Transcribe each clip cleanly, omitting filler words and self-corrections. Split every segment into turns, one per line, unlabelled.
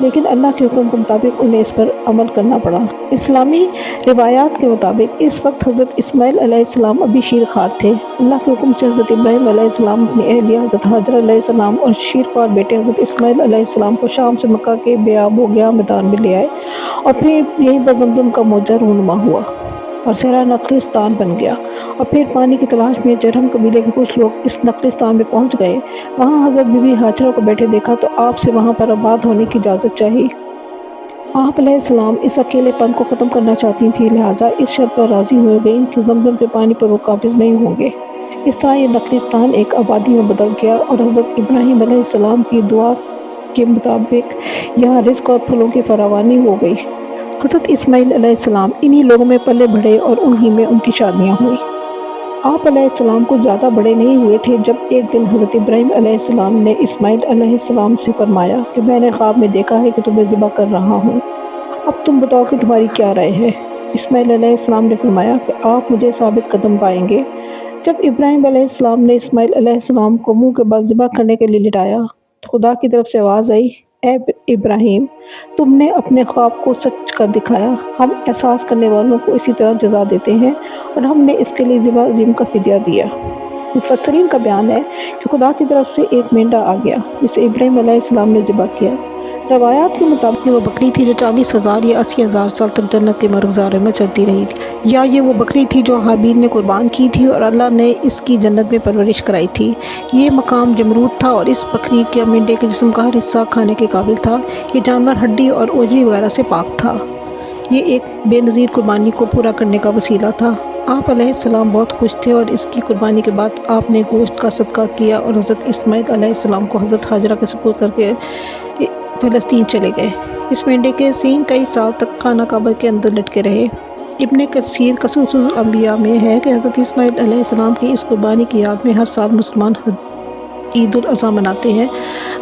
لیکن اللہ کے حکم کے مطابق انہیں اس پر عمل کرنا پڑا۔ اسلامی روایات کے مطابق اس وقت حضرت اسماعیل علیہ السلام ابھی شیر خوار تھے۔ اللہ کے حکم سے حضرت ابراہیم علیہ السلام اپنی اہلیہ حضرت ہاجرہ علیہ السلام اور شیر خوار بیٹے حضرت اسماعیل علیہ السلام کو شام سے مکہ کے بے آب و گیا میدان میں لے آئے اور پھر یہیں پر زمزم کا موجہ رونما ہوا اور صحرا نخلستان بن گیا، اور پھر پانی کی تلاش میں جرہم قبیلے کے کچھ لوگ اس نخلستان میں پہنچ گئے۔ وہاں حضرت بی بی ہاجرہ کو بیٹھے دیکھا تو آپ سے وہاں پر آباد ہونے کی اجازت چاہی۔ آپ علیہ السلام اس اکیلے پن کو ختم کرنا چاہتی تھیں، لہٰذا اس شرط پر راضی ہو گئیں کہ زمزم کے پانی پر وہ قابض نہیں ہوں گے۔ اس طرح یہ نخلستان ایک آبادی میں بدل گیا اور حضرت ابراہیم علیہ السلام کی دعا کے مطابق یہاں رزق اور پھلوں کی فراوانی ہو گئی۔ حضرت اسماعیل علیہ السلام انہی لوگوں میں پلے بڑھے اور انہی میں ان کی شادیاں ہوئیں۔ آپ علیہ السلام کو زیادہ بڑے نہیں ہوئے تھے جب ایک دن حضرت ابراہیم علیہ السلام نے اسماعیل علیہ السلام سے فرمایا کہ میں نے خواب میں دیکھا ہے کہ تمہیں ذبح کر رہا ہوں، اب تم بتاؤ کہ تمہاری کیا رائے ہے؟ اسماعیل علیہ السلام نے فرمایا کہ آپ مجھے ثابت قدم پائیں گے۔ جب ابراہیم علیہ السلام نے اسماعیل علیہ السلام کو منہ کے بل ذبح کرنے کے لیے لٹایا تو خدا کی طرف سے آواز آئی، اے ابراہیم، تم نے اپنے خواب کو سچ کر دکھایا، ہم احساس کرنے والوں کو اسی طرح جزا دیتے ہیں اور ہم نے اس کے لیے ذبح عظیم کا فدیہ دیا۔ مفسرین کا بیان ہے کہ خدا کی طرف سے ایک مینڈا آ گیا جسے ابراہیم علیہ السلام نے ذبح کیا۔ روایات کے مطابق یہ وہ بکری تھی جو 40,000 یا 80,000 سال تک جنت کے مرغزارے میں چلتی رہی تھی، یا یہ وہ بکری تھی جو حابیل نے قربان کی تھی اور اللہ نے اس کی جنت میں پرورش کرائی تھی۔ یہ مقام جمرود تھا اور اس بکری کے مینڈے کے جسم کا ہر حصہ کھانے کے قابل تھا۔ یہ جانور ہڈی اور اوجری وغیرہ سے پاک تھا۔ یہ ایک بے نظیر قربانی کو پورا کرنے کا وسیلہ تھا۔ آپ علیہ السلام بہت خوش تھے اور اس کی قربانی کے بعد آپ نے گوشت کا صدقہ کیا اور حضرت اسماعیل علیہ السلام کو حضرت ہاجرہ کے سپرد کر کے فلسطین چلے گئے۔ اس مینڈے کے سینگ کئی سال تک خانہ کعبہ کے اندر لٹکے رہے۔ ابن کثیر قصص الانبیاء میں ہے کہ حضرت اسماعیل علیہ السلام کی اس قربانی کی یاد میں ہر سال مسلمان عید الاضحیٰ مناتے ہیں۔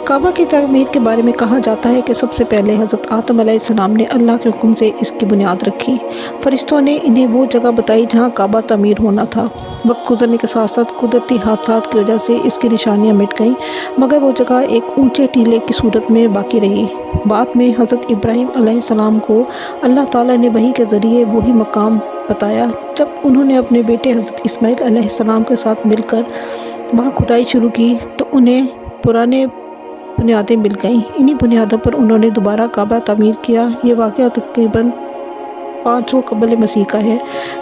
کعبہ کی تعمیر کے بارے میں کہا جاتا ہے کہ سب سے پہلے حضرت آدم علیہ السلام نے اللہ کے حکم سے اس کی بنیاد رکھی۔ فرشتوں نے انہیں وہ جگہ بتائی جہاں کعبہ تعمیر ہونا تھا۔ وقت گزرنے کے ساتھ ساتھ قدرتی حادثات کی وجہ سے اس کی نشانیاں مٹ گئیں، مگر وہ جگہ ایک اونچے ٹیلے کی صورت میں باقی رہی۔ بعد میں حضرت ابراہیم علیہ السلام کو اللہ تعالیٰ نے وحی کے ذریعے وہی مقام بتایا۔ جب انہوں نے اپنے بیٹے حضرت اسماعیل علیہ السلام کے ساتھ مل کر وہاں کھدائی شروع کی تو انہیں پرانے بنیادیں مل گئیں۔ انہی بنیادوں پر انہوں نے دوبارہ کعبہ تعمیر کیا۔ یہ واقعہ تقریباً 500 قبل مسیح کا ہے۔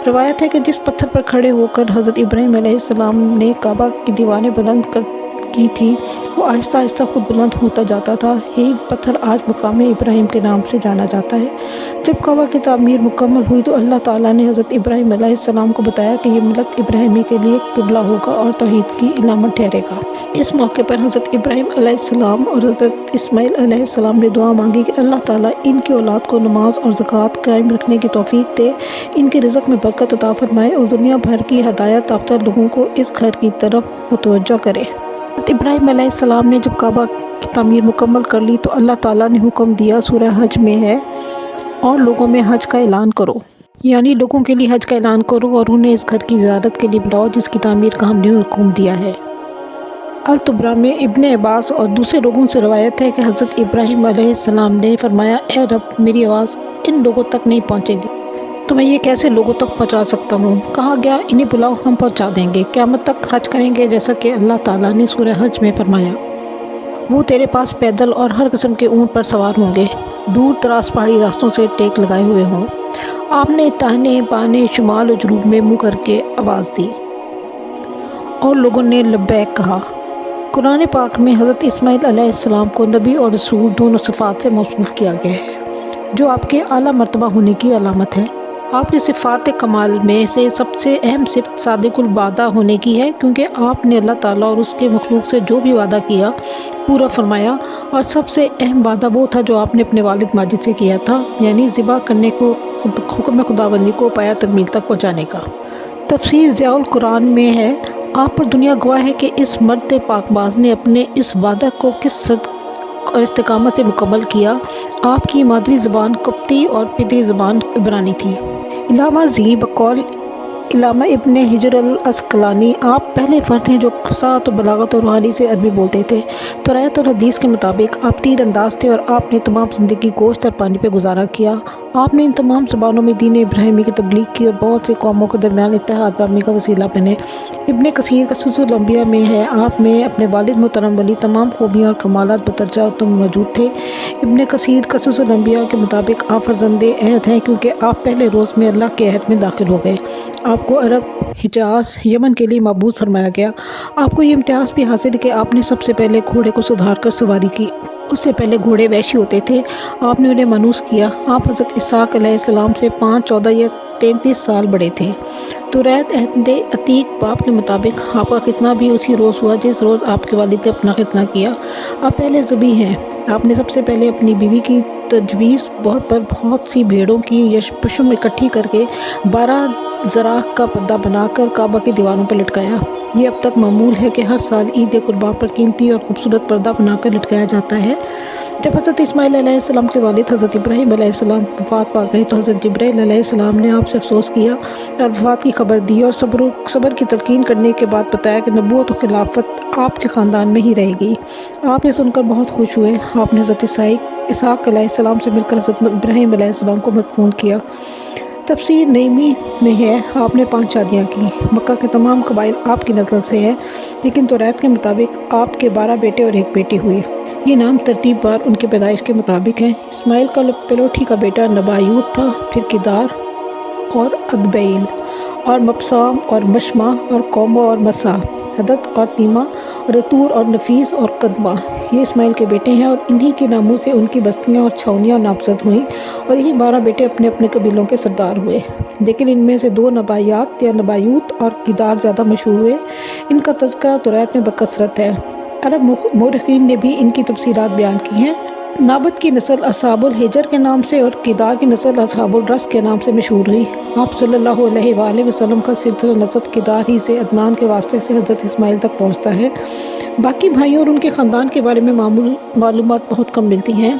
روایت ہے کہ جس پتھر پر کھڑے ہو کر حضرت ابراہیم علیہ السلام نے کعبہ کی دیواریں بلند کی تھی وہ آہستہ آہستہ خود بلند ہوتا جاتا تھا۔ یہی پتھر آج مقام ابراہیم کے نام سے جانا جاتا ہے۔ جب کعبہ کی تعمیر مکمل ہوئی تو اللہ تعالیٰ نے حضرت ابراہیم علیہ السلام کو بتایا کہ یہ ملت ابراہیمی کے لیے قبلہ ہوگا اور توحید کی علامت ٹھہرے گا۔ اس موقع پر حضرت ابراہیم علیہ السلام اور حضرت اسماعیل علیہ السلام نے دعا مانگی کہ اللہ تعالیٰ ان کی اولاد کو نماز اور زکوٰۃ قائم رکھنے کی توفیق دے، ان کے رزق میں برکت عطا فرمائے اور دنیا بھر کی ہدایت یافتہ لوگوں کو اس گھر کی طرف متوجہ کرے۔ حضرت ابراہیم علیہ السلام نے جب کعبہ کی تعمیر مکمل کر لی تو اللہ تعالیٰ نے حکم دیا، سورہ حج میں ہے، اور لوگوں میں حج کا اعلان کرو، یعنی لوگوں کے لیے حج کا اعلان کرو اور انہیں اس گھر کی زیارت کے لیے بلاؤ جس کی تعمیر کا ہم نے حکم دیا ہے۔ الطبرہ میں ابن عباس اور دوسرے لوگوں سے روایت ہے کہ حضرت ابراہیم علیہ السلام نے فرمایا، اے رب، میری آواز ان لوگوں تک نہیں پہنچے گی تو میں یہ کیسے لوگوں تک پہنچا سکتا ہوں؟ کہا گیا، انہیں بلاؤ، ہم پہنچا دیں گے، قیامت تک حج کریں گے جیسا کہ اللہ تعالیٰ نے سورہ حج میں فرمایا۔ وہ تیرے پاس پیدل اور ہر قسم کے اونٹ پر سوار ہوں گے، دور دراز پہاڑی راستوں سے ٹیک لگائے ہوئے ہوں۔ آپ نے داہنے بائیں شمال و جنوب میں منہ کر کے آواز دی اور لوگوں نے لبیک کہا۔ قرآن پاک میں حضرت اسماعیل علیہ السلام کو نبی اور رسول دونوں صفات سے موصوف کیا گیا ہے، جو آپ کے اعلیٰ مرتبہ ہونے کی علامت ہے۔ آپ کی صفات کمال میں سے سب سے اہم صفت صادق الوعدہ ہونے کی ہے، کیونکہ آپ نے اللہ تعالیٰ اور اس کے مخلوق سے جو بھی وعدہ کیا پورا فرمایا، اور سب سے اہم وعدہ وہ تھا جو آپ نے اپنے والد ماجد سے کیا تھا، یعنی ذبح کرنے کو حکم خداوندی کو پایا تکمیل تک پہنچانے کا۔ تفسیر ضیاء القرآن میں ہے، آپ پر دنیا گواہ ہے کہ اس مرد پاک باز نے اپنے اس وعدہ کو کس صدق اور استقامت سے مکمل کیا۔ آپ کی مادری زبان قبطی اور پدری زبان عبرانی تھی۔ علامہ ذی بقول علامہ ابن حجر العسقلانی، آپ پہلے فرد ہیں جو فصاحت و بلاغت اور روحانی سے عربی بولتے تھے۔ توریت اور حدیث کے مطابق آپ تیر انداز تھے اور آپ نے تمام زندگی گوشت اور پانی پہ گزارا کیا۔ آپ نے ان تمام زبانوں میں دین ابراہیمی کی تبلیغ کی اور بہت سے قوموں کے درمیان اتحاد پانے کا وسیلہ بنے۔ ابن کثیر قصص الانبیاء میں ہے، آپ میں اپنے والد محترم ولی تمام خوبیاں اور کمالات بترجہ تم موجود تھے۔ ابن کثیر قصص الانبیاء کے مطابق آپ فرزند عہد ہیں کیونکہ آپ پہلے روز میں اللہ کے عہد میں داخل ہو گئے۔ آپ کو عرب، حجاز، یمن کے لیے مبعوث فرمایا گیا۔ آپ کو یہ امتیاز بھی حاصل ہے کہ آپ نے سب سے پہلے گھوڑے کو سدھار کر سواری کی۔ اس سے پہلے گھوڑے وحشی ہوتے تھے، آپ نے انہیں مانوس کیا۔ آپ حضرت اسحاق علیہ السلام سے 5، 14 یا 33 سال بڑے تھے۔ توریت عہد عتیق باب کے مطابق آپ کا ختنہ بھی اسی روز ہوا جس روز آپ کے والد نے اپنا ختنہ کیا۔ آپ پہلے ذبیح ہیں۔ آپ نے سب سے پہلے اپنی بیوی کی تجویز پر بہت سی بھیڑوں کی پشم اکٹھی کر کے 12 ذراع کا پردہ بنا کر کعبہ کی دیواروں پر لٹکایا۔ یہ اب تک معمول ہے کہ ہر سال عید قرباں پر قیمتی اور خوبصورت پردہ بنا کر لٹکایا جاتا ہے۔ جب حضرت اسماعیل علیہ السلام کے والد حضرت ابراہیم علیہ السلام وفات پا گئے تو حضرت جبرائیل علیہ السلام نے آپ سے افسوس کیا اور وفات کی خبر دی اور صبر کی تلقین کرنے کے بعد بتایا کہ نبوت و خلافت آپ کے خاندان میں ہی رہے گی۔ آپ یہ سن کر بہت خوش ہوئے۔ آپ نے حضرت اسحاق علیہ السلام سے مل کر حضرت ابراہیم علیہ السلام کو مدفون کیا۔ تفسیر نعیمی میں ہے، آپ نے 5 شادیاں کی۔ مکہ کے تمام قبائل آپ کی نسل سے ہیں، لیکن توریت کے مطابق آپ کے 12 بیٹے اور 1 بیٹی ہوئی۔ یہ نام ترتیب بار ان کے پیدائش کے مطابق ہیں۔ اسماعیل کا پلوٹھی کا بیٹا نبایوت تھا، پھر کدار اور ادبیل اور مبسام اور مشمع اور قومہ اور مسا، عدد اور تیمہ اور رتور اور نفیس اور قدمہ، یہ اسماعیل کے بیٹے ہیں اور انہی کے ناموں سے ان کی بستیاں اور چھاؤنیاں نامزد ہوئیں اور یہی 12 بیٹے اپنے اپنے قبیلوں کے سردار ہوئے۔ لیکن ان میں سے 2 نبایات یا نبایوت اور کدار زیادہ مشہور ہوئے۔ ان کا تذکرہ توریت میں بکثرت ہے۔ عرب مورخین نے بھی ان کی تفصیلات بیان کی ہیں۔ نابت کی نسل اصحاب الحجر کے نام سے اور کدار کی نسل اصحاب الرس کے نام سے مشہور ہوئی۔ آپ صلی اللہ علیہ وآلہ وسلم کا سلسلہ نسب کدار ہی سے عدنان کے واسطے سے حضرت اسماعیل تک پہنچتا ہے۔ باقی بھائیوں اور ان کے خاندان کے بارے میں معلومات بہت کم ملتی ہیں۔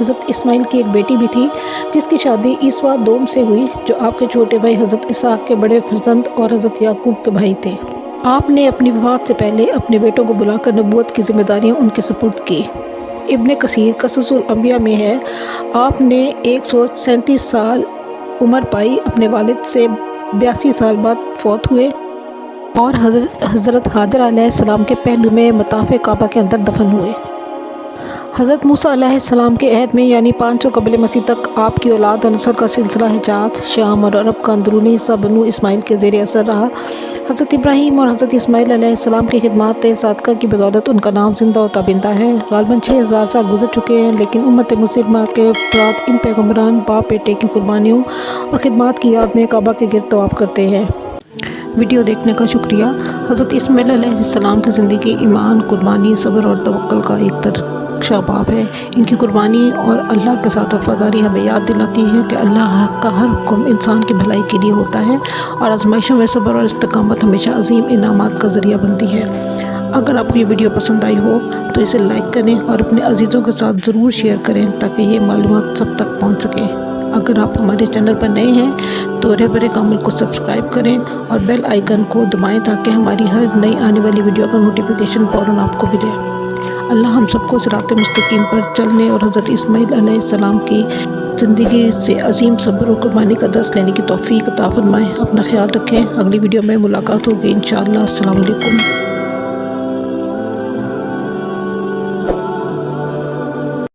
حضرت اسماعیل کی ایک بیٹی بھی تھی جس کی شادی عیسیٰ دوم سے ہوئی، جو آپ کے چھوٹے بھائی حضرت اسحاق کے بڑے فرزند اور حضرت یعقوب کے بھائی تھے۔ آپ نے اپنی وفات سے پہلے اپنے بیٹوں کو بلا کر نبوت کی ذمہ داریاں ان کے سپرد کی۔ ابن کثیر قصص الانبیاء میں ہے، آپ نے 137 سال عمر پائی، اپنے والد سے 82 سال بعد فوت ہوئے اور حضرت حاجر علیہ السلام کے پہلو میں مطاف کعبہ کے اندر دفن ہوئے۔ حضرت موسیٰ علیہ السلام کے عہد میں یعنی 500 قبل مسیح تک آپ کی اولاد اور نسل کا سلسلہ حجاز، شام اور عرب کا اندرونی حصہ بنو اسماعیل کے زیر اثر رہا۔ حضرت ابراہیم اور حضرت اسماعیل علیہ السلام کی خدمات صادقہ کی بدولت ان کا نام زندہ و تابندہ ہے۔ غالباً 6000 سال گزر چکے ہیں، لیکن امت مسلمہ کے افراد ان پیغمبران باپ بیٹے کی قربانیوں اور خدمات کی یاد میں کعبہ کے گرد طواف کرتے ہیں۔ ویڈیو دیکھنے کا شکریہ۔ حضرت اسماعیل علیہ السلام کی زندگی ایمان، قربانی، صبر اور توکل کا ایک درخشاں باب ہے۔ ان کی قربانی اور اللہ کے ساتھ وفاداری ہمیں یاد دلاتی ہے کہ اللہ کا ہر حکم انسان کی بھلائی کے لیے ہوتا ہے اور آزمائشوں میں صبر اور استقامت ہمیشہ عظیم انعامات کا ذریعہ بنتی ہے۔ اگر آپ کو یہ ویڈیو پسند آئی ہو تو اسے لائک کریں اور اپنے عزیزوں کے ساتھ ضرور شیئر کریں تاکہ یہ معلومات سب تک پہنچ سکیں۔ اگر آپ ہمارے چینل پر نئے ہیں تو رہبر کامل کو سبسکرائب کریں اور بیل آئیکن کو دبائیں تاکہ ہماری ہر نئی آنے والی ویڈیو کا نوٹیفیکیشن فوراً آپ کو ملے۔ اللہ ہم سب کو صراط مستقیم پر چلنے اور حضرت اسماعیل علیہ السلام کی زندگی سے عظیم صبر و قربانی کا درس لینے کی توفیق عطا فرمائے۔ اپنا خیال رکھیں۔ اگلی ویڈیو میں ملاقات ہوگی انشاءاللہ۔ السلام علیکم۔